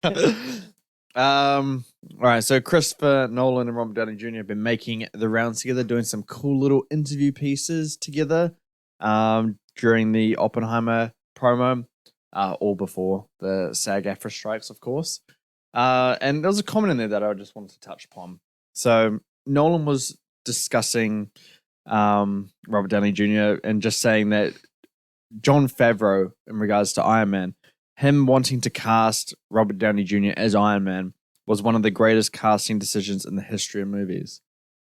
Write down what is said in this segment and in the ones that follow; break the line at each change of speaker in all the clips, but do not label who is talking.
All right, so Christopher Nolan and Robert Downey Jr. have been making the rounds together, doing some cool little interview pieces together during the Oppenheimer promo, all before the SAG-AFTRA strikes, of course. And there was a comment in there that I just wanted to touch upon. So Nolan was discussing Robert Downey Jr. and just saying that Jon Favreau, in regards to Iron Man, him wanting to cast Robert Downey Jr. as Iron Man was one of the greatest casting decisions in the history of movies.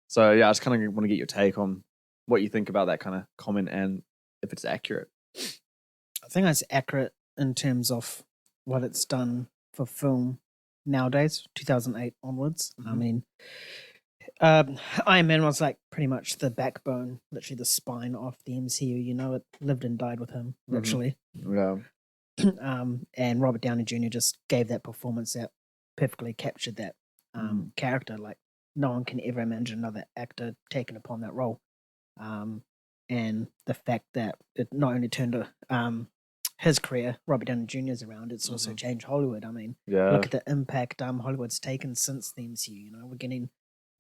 So yeah, I just kind of want to get your take on what you think about that kind of comment and if it's accurate.
I think that's accurate in terms of what it's done for film nowadays, 2008 onwards. I mean, Iron Man was like pretty much the backbone, literally the spine of the MCU. You know, it lived and died with him, literally.
Yeah.
And Robert Downey Jr. just gave that performance that perfectly captured that character. Like no one can ever imagine another actor taking upon that role. And the fact that it not only turned his career, Robert Downey Jr.'s around, it's also changed Hollywood. I mean, look at the impact Hollywood's taken since the MCU. You know, we're getting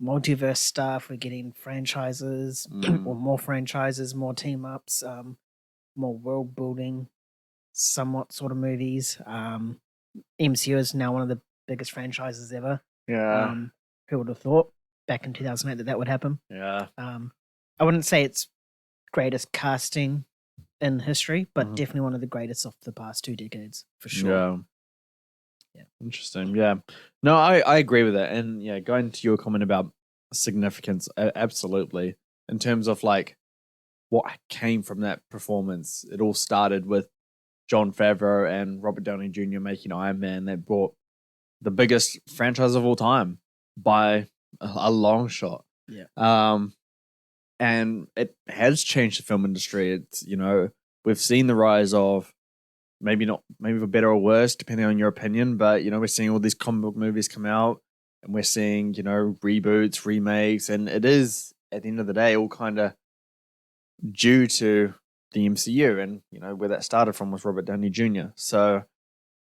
multiverse stuff, we're getting franchises, or more franchises, more team ups, more world building, somewhat sort of movies. MCU is now one of the biggest franchises ever.
Yeah.
Who would have thought back in 2008 that would happen?
Yeah.
I wouldn't say it's greatest casting in history, but definitely one of the greatest of the past 2 decades for sure.
Yeah. Interesting. Yeah. No, I agree with that. And yeah, going to your comment about significance, absolutely. In terms of like what came from that performance, it all started with Jon Favreau and Robert Downey Jr. making Iron Man. That brought the biggest franchise of all time by a long shot.
Yeah.
And it has changed the film industry. It's, you know, we've seen the rise of maybe for better or worse, depending on your opinion, but, you know, we're seeing all these comic book movies come out and we're seeing, you know, reboots, remakes, and it is, at the end of the day, all kind of due to the MCU and, you know, where that started from was Robert Downey Jr. So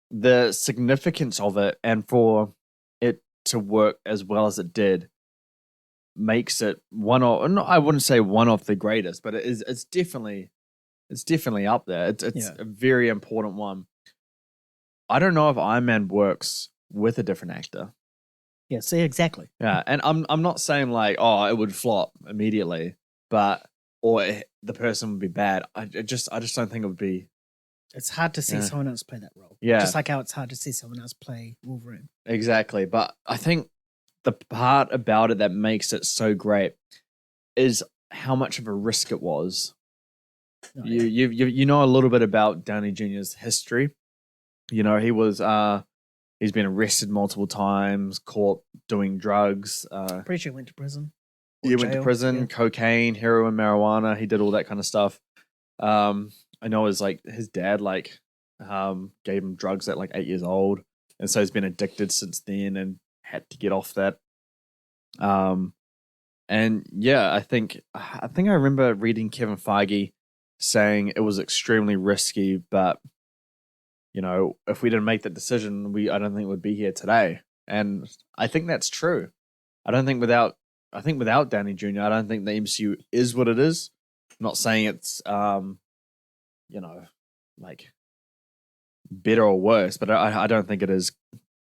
the significance of it and for it to work as well as it did makes it one of, no, I wouldn't say one of the greatest, but it's definitely up there. It's a very important one. I don't know if Iron Man works with a different actor.
Yeah, see, exactly.
Yeah, and I'm not saying like, oh, it would flop immediately, but the person would be bad. I just don't think it would be.
It's hard to see someone else play that role.
Yeah,
just like how it's hard to see someone else play Wolverine.
Exactly, but I think the part about it that makes it so great is how much of a risk it was. Oh, you know a little bit about Downey Jr.'s history. You know, he's been arrested multiple times, caught doing drugs.
Pretty sure he went to prison.
He went to prison, cocaine, heroin, marijuana. He did all that kind of stuff. I know his dad gave him drugs at like 8 years old, and so he's been addicted since then and had to get off that. And yeah, I think I remember reading Kevin Feige saying it was extremely risky, but you know, if we didn't make that decision, I don't think we'd be here today. And I think that's true. I think without Downey Jr., I don't think the MCU is what it is. I'm not saying it's you know, like better or worse, but I don't think it is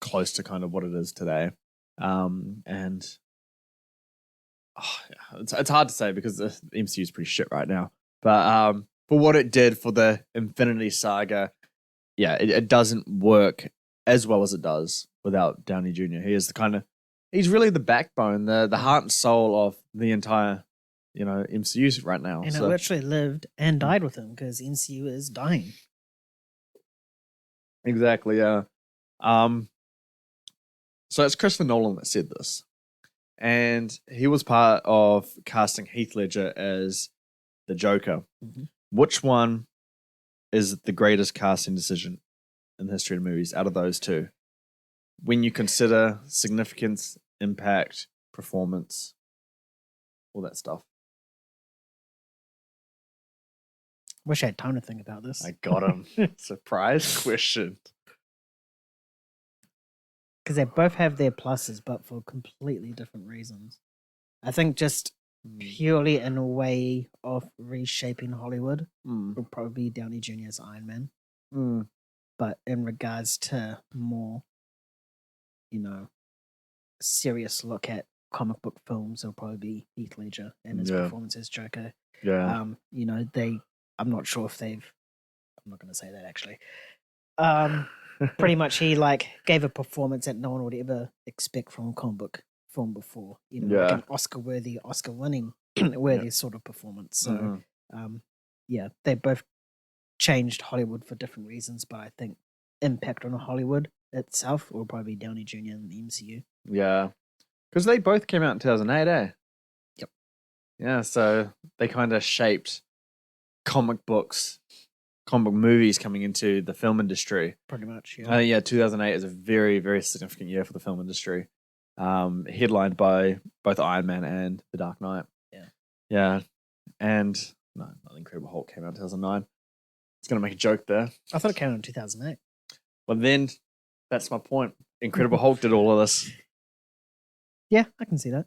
close to kind of what it is today. And it's hard to say because the MCU is pretty shit right now. But for what it did for the Infinity Saga, yeah, it doesn't work as well as it does without Downey Jr. He's really the backbone, the heart and soul of the entire, you know, MCU right now.
And it literally lived and died with him because MCU is dying.
Exactly, yeah. So it's Christopher Nolan that said this. And he was part of casting Heath Ledger as the Joker. Mm-hmm. Which one is the greatest casting decision in the history of movies out of those two? When you consider significance, impact, performance, all that stuff.
Wish I had time to think about this.
I got him. Surprise question.
because they both have their pluses, but for completely different reasons. I think just purely in a way of reshaping Hollywood would probably be Downey Jr.'s Iron Man. But in regards to more, serious look at comic book films, it'll probably be Heath Ledger and his performance as Joker.
Yeah.
I'm not sure if I'm not going to say that actually. Pretty much he gave a performance that no one would ever expect from a comic book film before, like an Oscar-worthy, Oscar-winning worthy sort of performance. So, they both changed Hollywood for different reasons, but I think impact on Hollywood itself will probably be Downey Jr. in the MCU.
Yeah. Because they both came out in 2008, eh?
Yep.
Yeah, so they kind of shaped comic book movies coming into the film industry.
Pretty much, yeah.
2008 is a very, very significant year for the film industry. Headlined by both Iron Man and The Dark Knight. Yeah. And no, The Incredible Hulk came out in 2009. It's going to make a joke there.
I thought it came out in 2008.
Well, then, that's my point. Incredible Hulk did all of this.
Yeah, I can see that.